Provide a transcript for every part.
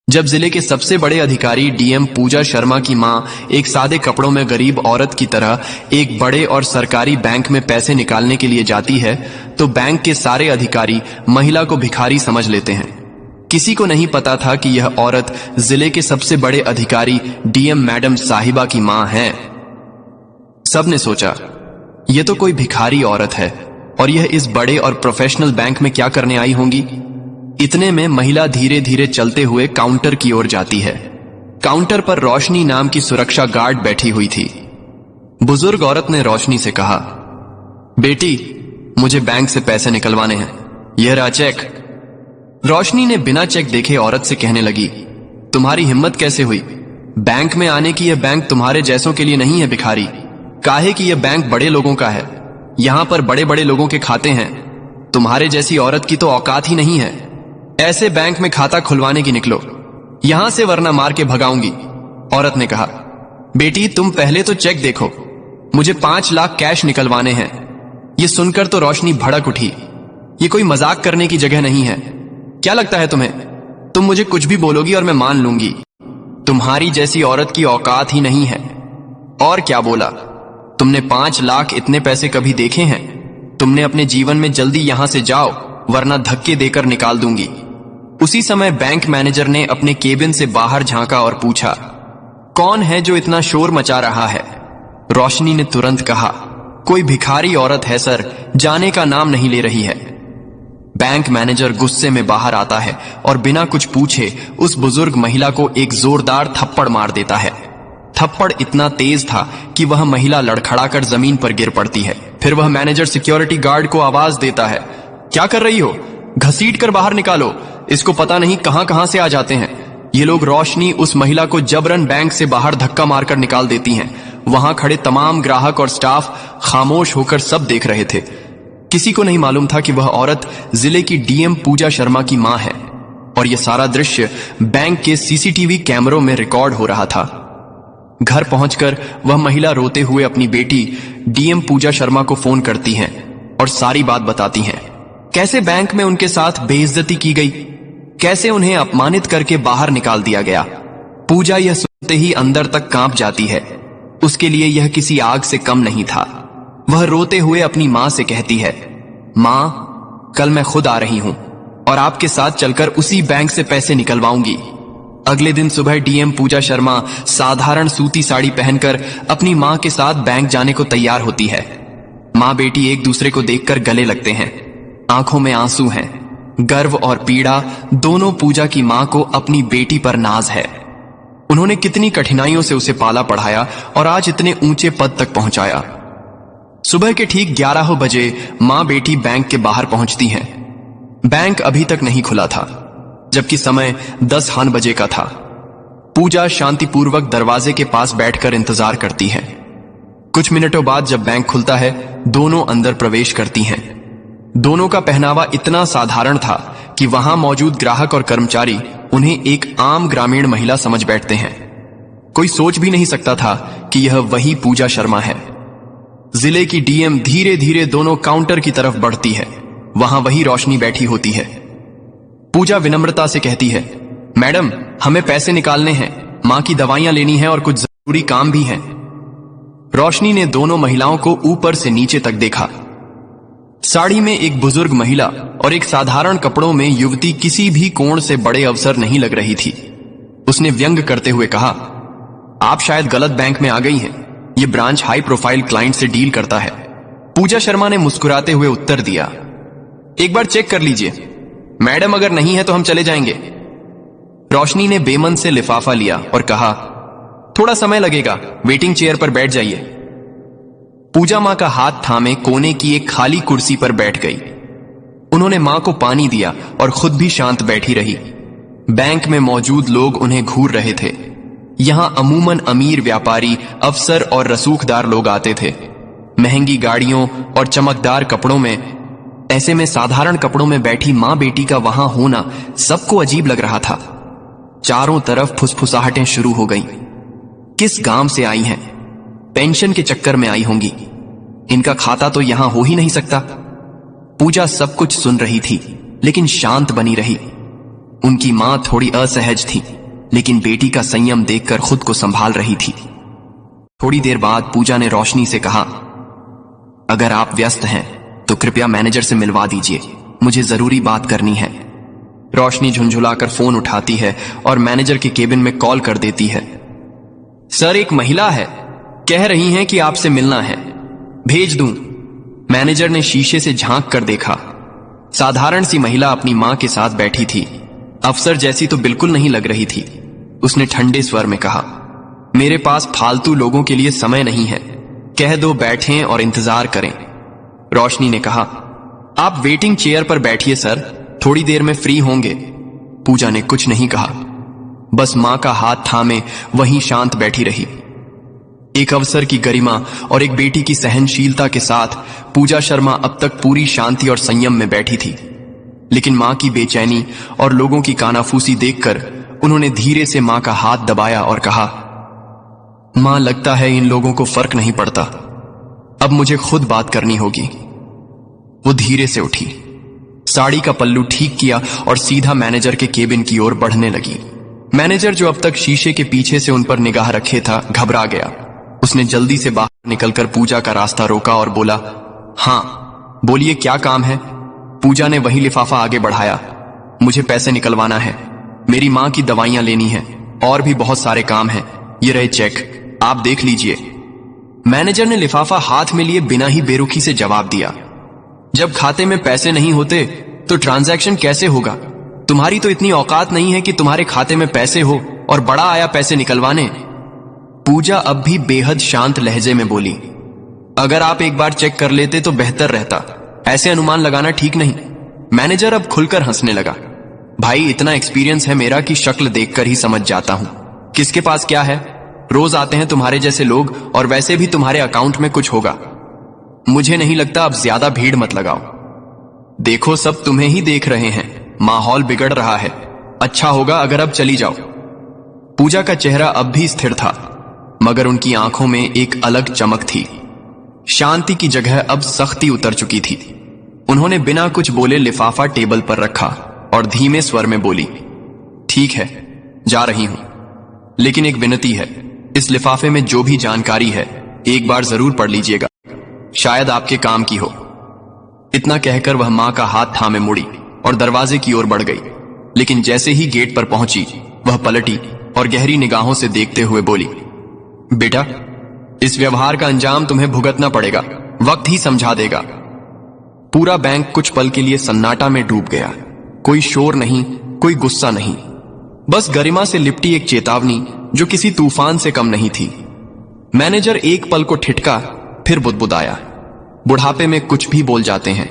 जब जिले के सबसे बड़े अधिकारी डीएम पूजा शर्मा की मां एक सादे कपड़ों में गरीब औरत की तरह एक बड़े और सरकारी बैंक में पैसे निकालने के लिए जाती है, तो बैंक के सारे अधिकारी महिला को भिखारी समझ लेते हैं। किसी को नहीं पता था कि यह औरत जिले के सबसे बड़े अधिकारी डीएम मैडम साहिबा की मां है। सबने सोचा, यह तो कोई भिखारी औरत है और यह इस बड़े और प्रोफेशनल बैंक में क्या करने आई होंगी। इतने में महिला धीरे धीरे चलते हुए काउंटर की ओर जाती है। काउंटर पर रोशनी नाम की सुरक्षा गार्ड बैठी हुई थी। बुजुर्ग औरत ने रोशनी से कहा, बेटी, मुझे बैंक से पैसे निकलवाने हैं, यह रहा चेक। रोशनी ने बिना चेक देखे औरत से कहने लगी, तुम्हारी हिम्मत कैसे हुई? बैंक में आने की यह बैंक तुम्हारे जैसों के लिए नहीं है भिखारी। काहे कि यह बैंक बड़े लोगों का है, यहां पर बड़े बड़े लोगों के खाते हैं। तुम्हारे जैसी औरत की तो औकात ही नहीं है। ऐसे बैंक में खाता खुलवाने की निकलो यहां से, वरना मार के भगाऊंगी। औरत ने कहा, बेटी, तुम पहले तो चेक देखो, मुझे 5 लाख कैश निकलवाने हैं। यह सुनकर तो रोशनी भड़क उठी। ये कोई मजाक करने की जगह नहीं है। क्या लगता है तुम्हें? तुम मुझे कुछ भी बोलोगी और मैं मान लूंगी। तुम्हारी जैसी औरत की औकात ही नहीं है। और क्या बोला? तुमने 5 लाख इतने पैसे कभी देखे हैं? तुमने अपने जीवन में जल्दी यहां से जाओ, वरना धक्के देकर निकाल दूंगी। उसी समय बैंक मैनेजर ने अपने केबिन से बाहर झांका और पूछा, कौन है जो इतना शोर मचा रहा है? रोशनी ने तुरंत कहा, कोई भिखारी औरत है सर, जाने का नाम नहीं ले रही है। बैंक मैनेजर गुस्से में बाहर आता है और बिना कुछ पूछे उस बुजुर्ग महिला को एक जोरदार थप्पड़ मार देता है। थप्पड़ इतना तेज था कि वह महिला लड़खड़ाकर जमीन पर गिर पड़ती है। फिर वह मैनेजर सिक्योरिटी गार्ड को आवाज देता है, क्या कर रही हो? घसीट कर बाहर निकालो, इसको पता नहीं कहां कहां से आ जाते हैं ये लोग। रोशनी उस महिला को जबरन बैंक से बाहर धक्का मारकर निकाल देती हैं। वहां खड़े तमाम ग्राहक और स्टाफ खामोश होकर सब देख रहे थे। किसी को नहीं मालूम था कि वह औरत जिले की डीएम पूजा शर्मा की मां है और यह सारा दृश्य बैंक के सीसीटीवी कैमरों में रिकॉर्ड हो रहा था। घर पहुंचकर वह महिला रोते हुए अपनी बेटी डीएम पूजा शर्मा को फोन करती हैं और सारी बात बताती हैं। कैसे बैंक में उनके साथ बेइज्जती की गई, कैसे उन्हें अपमानित करके बाहर निकाल दिया गया। पूजा यह सुनते ही अंदर तक कांप जाती है। उसके लिए यह किसी आग से कम नहीं था। वह रोते हुए अपनी मां से कहती है, मां, कल मैं खुद आ रही हूं और आपके साथ चलकर उसी बैंक से पैसे निकलवाऊंगी। अगले दिन सुबह डीएम पूजा शर्मा साधारण सूती साड़ी पहनकर अपनी मां के साथ बैंक जाने को तैयार होती है। मां बेटी एक दूसरे को देखकर गले लगते हैं। आंखों में आंसू हैं। गर्व और पीड़ा दोनों पूजा की मां को अपनी बेटी पर नाज है। उन्होंने कितनी कठिनाइयों से उसे पाला पढ़ाया और आज इतने ऊंचे पद तक पहुंचाया। सुबह के ठीक 11 बजे मां बेटी बैंक के बाहर पहुंचती हैं। बैंक अभी तक नहीं खुला था, जबकि समय 10 बजे का था। पूजा शांतिपूर्वक दरवाजे के पास बैठकर इंतजार करती है। कुछ मिनटों बाद जब बैंक खुलता है, दोनों अंदर प्रवेश करती हैं। दोनों का पहनावा इतना साधारण था कि वहां मौजूद ग्राहक और कर्मचारी उन्हें एक आम ग्रामीण महिला समझ बैठते हैं। कोई सोच भी नहीं सकता था कि यह वही पूजा शर्मा है। जिले की डीएम धीरे धीरे दोनों काउंटर की तरफ बढ़ती है। वहां वही रोशनी बैठी होती है। पूजा विनम्रता से कहती है, मैडम, हमें पैसे निकालने हैं, मां की दवाइयां लेनी है और कुछ जरूरी काम भी हैं। रोशनी ने दोनों महिलाओं को ऊपर से नीचे तक देखा। साड़ी में एक बुजुर्ग महिला और एक साधारण कपड़ों में युवती किसी भी कोण से बड़े अवसर नहीं लग रही थी। उसने व्यंग करते हुए कहा, आप शायद गलत बैंक में आ गई हैं। यह ब्रांच हाई प्रोफाइल क्लाइंट से डील करता है। पूजा शर्मा ने मुस्कुराते हुए उत्तर दिया, एक बार चेक कर लीजिए मैडम, अगर नहीं है तो हम चले जाएंगे। रोशनी ने बेमन से लिफाफा लिया और कहा, थोड़ा समय लगेगा, वेटिंग चेयर पर बैठ जाइए। पूजा मां का हाथ थामे कोने की एक खाली कुर्सी पर बैठ गई। उन्होंने मां को पानी दिया और खुद भी शांत बैठी रही। बैंक में मौजूद लोग उन्हें घूर रहे थे। यहां अमूमन अमीर व्यापारी, अफसर और रसूखदार लोग आते थे, महंगी गाड़ियों और चमकदार कपड़ों में। ऐसे में साधारण कपड़ों में बैठी मां बेटी का वहां होना सबको अजीब लग रहा था। चारों तरफ फुसफुसाहटें शुरू हो गईं। किस गांव से आई हैं? पेंशन के चक्कर में आई होंगी। इनका खाता तो यहां हो ही नहीं सकता। पूजा सब कुछ सुन रही थी, लेकिन शांत बनी रही। उनकी मां थोड़ी असहज थी, लेकिन बेटी का संयम देखकर खुद को संभाल रही थी। थोड़ी देर बाद पूजा ने रोशनी से कहा, अगर आप व्यस्त हैं तो कृपया मैनेजर से मिलवा दीजिए, मुझे जरूरी बात करनी है। रोशनी झुंझुलाकर फोन उठाती है और मैनेजर के केबिन में कॉल कर देती है। सर, एक महिला है, कह रही हैं कि आपसे मिलना है, भेज दूं? मैनेजर ने शीशे से झांक कर देखा। साधारण सी महिला अपनी मां के साथ बैठी थी। अफसर जैसी तो बिल्कुल नहीं लग रही थी। उसने ठंडे स्वर में कहा, मेरे पास फालतू लोगों के लिए समय नहीं है, कह दो बैठें और इंतजार करें। रोशनी ने कहा, आप वेटिंग चेयर पर बैठिए सर, थोड़ी देर में फ्री होंगे। पूजा ने कुछ नहीं कहा, बस मां का हाथ थामे वहीं शांत बैठी रही। एक अवसर की गरिमा और एक बेटी की सहनशीलता के साथ पूजा शर्मा अब तक पूरी शांति और संयम में बैठी थी, लेकिन मां की बेचैनी और लोगों की कानाफूसी देखकर उन्होंने धीरे से मां का हाथ दबाया और कहा, मां, लगता है इन लोगों को फर्क नहीं पड़ता, अब मुझे खुद बात करनी होगी। वो धीरे से उठी, साड़ी का पल्लू ठीक किया और सीधा मैनेजर के केबिन की ओर बढ़ने लगी। मैनेजर, जो अब तक शीशे के पीछे से उन पर निगाह रखे था, घबरा गया। उसने जल्दी से बाहर निकलकर पूजा का रास्ता रोका और बोला, हाँ बोलिए, क्या काम है? पूजा ने वही लिफाफा आगे बढ़ाया, मुझे पैसे निकलवाना है, मेरी मां की दवाइयां लेनी है, और भी बहुत सारे काम हैं, ये रहे चेक, आप देख लीजिए। मैनेजर ने लिफाफा हाथ में लिए बिना ही बेरुखी से जवाब दिया, जब खाते में पैसे नहीं होते तो ट्रांजैक्शन कैसे होगा? तुम्हारी तो इतनी औकात नहीं है कि तुम्हारे खाते में पैसे हो और बड़ा आया पैसे निकलवाने। पूजा अब भी बेहद शांत लहजे में बोली, अगर आप एक बार चेक कर लेते तो बेहतर रहता, ऐसे अनुमान लगाना ठीक नहीं। मैनेजर अब खुलकर हंसने लगा, भाई इतना एक्सपीरियंस है मेरा कि शक्ल देखकर ही समझ जाता हूं किसके पास क्या है। रोज आते हैं तुम्हारे जैसे लोग, और वैसे भी तुम्हारे अकाउंट में कुछ होगा। मुझे नहीं लगता, अब ज्यादा भीड़ मत लगाओ। देखो, सब तुम्हें ही देख रहे हैं, माहौल बिगड़ रहा है, अच्छा होगा अगर अब चली जाओ। पूजा का चेहरा अब भी स्थिर था, मगर उनकी आंखों में एक अलग चमक थी। शांति की जगह अब सख्ती उतर चुकी थी। उन्होंने बिना कुछ बोले लिफाफा टेबल पर रखा और धीमे स्वर में बोली, ठीक है, जा रही हूं, लेकिन एक विनती है, इस लिफाफे में जो भी जानकारी है एक बार जरूर पढ़ लीजिएगा, शायद आपके काम की हो। इतना कहकर वह मां का हाथ थामे मुड़ी और दरवाजे की ओर बढ़ गई, लेकिन जैसे ही गेट पर पहुंची वह पलटी और गहरी निगाहों से देखते हुए बोली, बेटा, इस व्यवहार का अंजाम तुम्हें भुगतना पड़ेगा, वक्त ही समझा देगा। पूरा बैंक कुछ पल के लिए सन्नाटा में डूब गया। कोई शोर नहीं, कोई गुस्सा नहीं, बस गरिमा से लिपटी एक चेतावनी जो किसी तूफान से कम नहीं थी। मैनेजर एक पल को ठिठका, फिर बुदबुदाया, बुढ़ापे में कुछ भी बोल जाते हैं,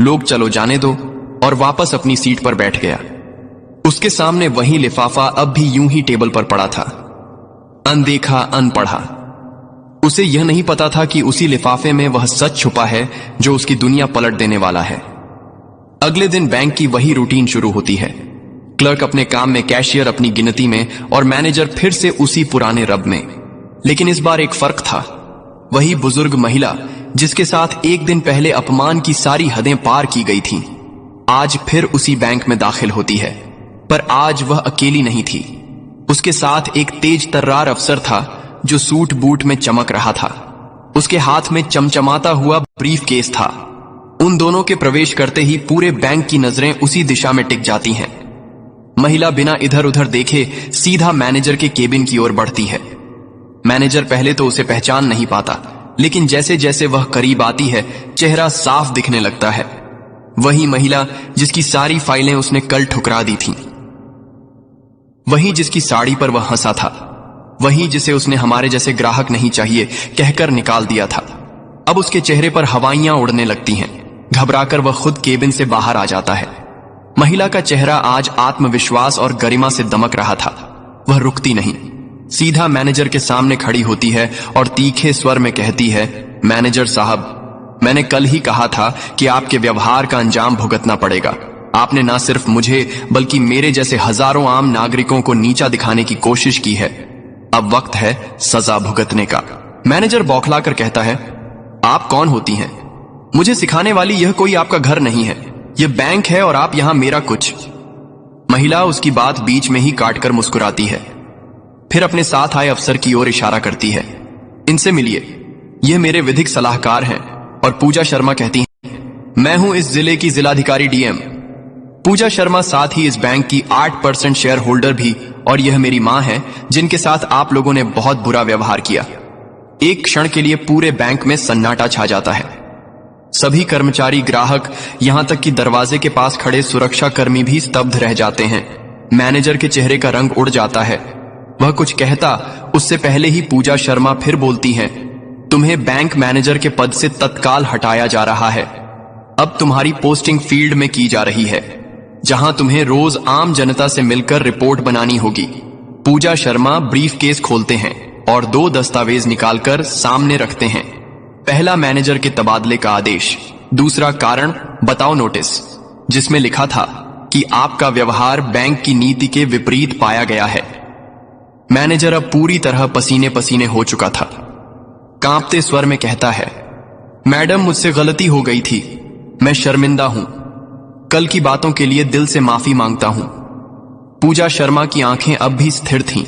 लोग चलो जाने दो, और वापस अपनी सीट पर बैठ गया। उसके सामने वही लिफाफा अब भी यूं ही टेबल पर पड़ा था, अनदेखा, अनपढ़ा। उसे यह नहीं पता था कि उसी लिफाफे में वह सच छुपा है जो उसकी दुनिया पलट देने वाला है। अगले दिन बैंक की वही रूटीन शुरू होती है। क्लर्क अपने काम में, कैशियर अपनी गिनती में, और मैनेजर फिर से उसी पुराने रब में। लेकिन इस बार एक फर्क था। वही बुजुर्ग महिला जिसके साथ एक दिन पहले अपमान की सारी हदें पार की गई थीं, आज फिर उसी बैंक में दाखिल होती है। पर आज वह अकेली नहीं थी, उसके साथ एक तेज तर्रार अफसर था जो सूट बूट में चमक रहा था। उसके हाथ में चमचमाता हुआ ब्रीफ केस था। उन दोनों के प्रवेश करते ही पूरे बैंक की नजरें उसी दिशा में टिक जाती हैं। महिला बिना इधर उधर देखे सीधा मैनेजर के केबिन की ओर बढ़ती है। मैनेजर पहले तो उसे पहचान नहीं पाता, लेकिन जैसे जैसे वह करीब आती है चेहरा साफ दिखने लगता है। वही महिला जिसकी सारी फाइलें उसने कल ठुकरा दी थीं, वही जिसकी साड़ी पर वह हंसा था, वही जिसे उसने हमारे जैसे ग्राहक नहीं चाहिए कहकर निकाल दिया था। अब उसके चेहरे पर हवाइयां उड़ने लगती हैं। घबराकर वह खुद केबिन से बाहर आ जाता है। महिला का चेहरा आज आत्मविश्वास और गरिमा से दमक रहा था। वह रुकती नहीं, सीधा मैनेजर के सामने खड़ी होती है और तीखे स्वर में कहती है, मैनेजर साहब, मैंने कल ही कहा था कि आपके व्यवहार का अंजाम भुगतना पड़ेगा। आपने ना सिर्फ मुझे बल्कि मेरे जैसे हजारों आम नागरिकों को नीचा दिखाने की कोशिश की है। अब वक्त है सजा भुगतने का। मैनेजर बौखलाकर कहता है, आप कौन होती हैं? मुझे सिखाने वाली यह कोई आपका घर नहीं है, यह बैंक है और आप यहां मेरा कुछ। महिला उसकी बात बीच में ही काटकर मुस्कुराती है, फिर अपने साथ आए अफसर की ओर इशारा करती है। इनसे मिलिए, यह मेरे विधिक सलाहकार हैं। और पूजा शर्मा कहती हैं, मैं हूं इस जिले की जिलाधिकारी डीएम। पूजा शर्मा साथ ही इस बैंक की 8% शेयर होल्डर भी, और यह मेरी मां है जिनके साथ आप लोगों ने बहुत बुरा व्यवहार किया। एक क्षण के लिए पूरे बैंक में सन्नाटा छा जाता है। सभी कर्मचारी, ग्राहक, यहां तक कि दरवाजे के पास खड़े सुरक्षा कर्मी भी स्तब्ध रह जाते हैं। मैनेजर के चेहरे का रंग उड़ जाता है। वह कुछ कहता उससे पहले ही पूजा शर्मा फिर बोलती हैं, तुम्हें बैंक मैनेजर के पद से तत्काल हटाया जा रहा है। अब तुम्हारी पोस्टिंग फील्ड में की जा रही है, जहां तुम्हें रोज आम जनता से मिलकर रिपोर्ट बनानी होगी। पूजा शर्मा ब्रीफ केस खोलते हैं और 2 दस्तावेज निकालकर सामने रखते हैं। पहला मैनेजर के तबादले का आदेश, दूसरा कारण बताओ नोटिस, जिसमें लिखा था कि आपका व्यवहार बैंक की नीति के विपरीत पाया गया है। मैनेजर अब पूरी तरह पसीने पसीने हो चुका था। कांपते स्वर में कहता है, मैडम मुझसे गलती हो गई थी, मैं शर्मिंदा हूं। कल की बातों के लिए दिल से माफी मांगता हूं। पूजा शर्मा की आंखें अब भी स्थिर थीं,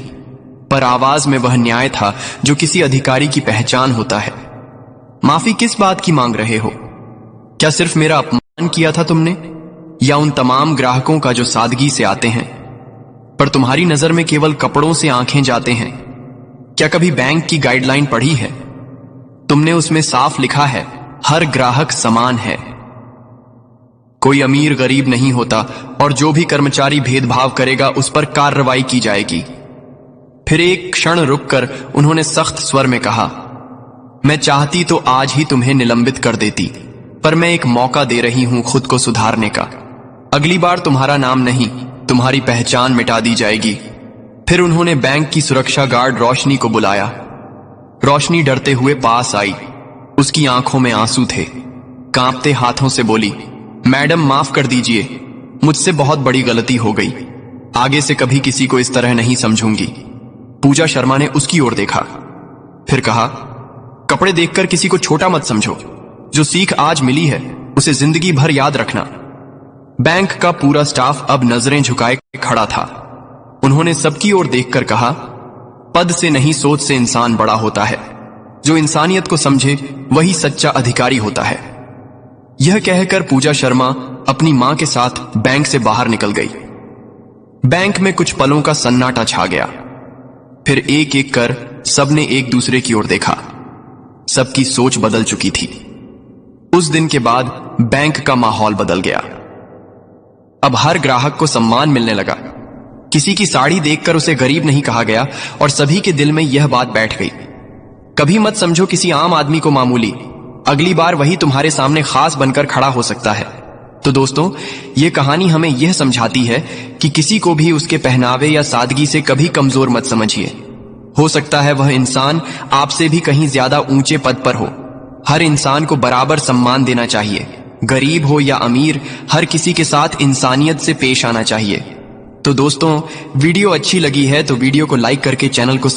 पर आवाज में वह न्याय था जो किसी अधिकारी की पहचान होता है। माफी किस बात की मांग रहे हो? क्या सिर्फ मेरा अपमान किया था तुमने, या उन तमाम ग्राहकों का जो सादगी से आते हैं, पर तुम्हारी नजर में केवल कपड़ों से आंखें जाते हैं? क्या कभी बैंक की गाइडलाइन पढ़ी है? तुमने उसमें साफ लिखा है, हर ग्राहक समान है। कोई अमीर गरीब नहीं होता, और जो भी कर्मचारी भेदभाव करेगा उस पर कार्रवाई की जाएगी। फिर एक क्षण रुककर उन्होंने सख्त स्वर में कहा, मैं चाहती तो आज ही तुम्हें निलंबित कर देती, पर मैं एक मौका दे रही हूं खुद को सुधारने का। अगली बार तुम्हारा नाम नहीं, तुम्हारी पहचान मिटा दी जाएगी। फिर उन्होंने बैंक की सुरक्षा गार्ड रोशनी को बुलाया। रोशनी डरते हुए पास आई। उसकी आंखों में आंसू थे। कांपते हाथों से बोली, मैडम माफ कर दीजिए, मुझसे बहुत बड़ी गलती हो गई। आगे से कभी किसी को इस तरह नहीं समझूंगी। पूजा शर्मा ने उसकी ओर देखा, फिर कहा, कपड़े देखकर किसी को छोटा मत समझो। जो सीख आज मिली है उसे जिंदगी भर याद रखना। बैंक का पूरा स्टाफ अब नजरें झुकाए खड़ा था। उन्होंने सबकी ओर देखकर कहा, पद से नहीं सोच से इंसान बड़ा होता है। जो इंसानियत को समझे वही सच्चा अधिकारी होता है। यह कहकर पूजा शर्मा अपनी मां के साथ बैंक से बाहर निकल गई। बैंक में कुछ पलों का सन्नाटा छा गया। फिर एक एक कर सबने एक दूसरे की ओर देखा। सबकी सोच बदल चुकी थी। उस दिन के बाद बैंक का माहौल बदल गया। अब हर ग्राहक को सम्मान मिलने लगा। किसी की साड़ी देखकर उसे गरीब नहीं कहा गया, और सभी के दिल में यह बात बैठ गई, कभी मत समझो किसी आम आदमी को मामूली, अगली बार वही तुम्हारे सामने खास बनकर खड़ा हो सकता है। तो दोस्तों, यह कहानी हमें यह समझाती है कि किसी को भी उसके पहनावे या सादगी से कभी कमजोर मत समझिए। हो सकता है वह इंसान आपसे भी कहीं ज्यादा ऊंचे पद पर हो। हर इंसान को बराबर सम्मान देना चाहिए। गरीब हो या अमीर, हर किसी के साथ इंसानियत से पेश आना चाहिए। तो दोस्तों, वीडियो अच्छी लगी है तो वीडियो को लाइक करके चैनल को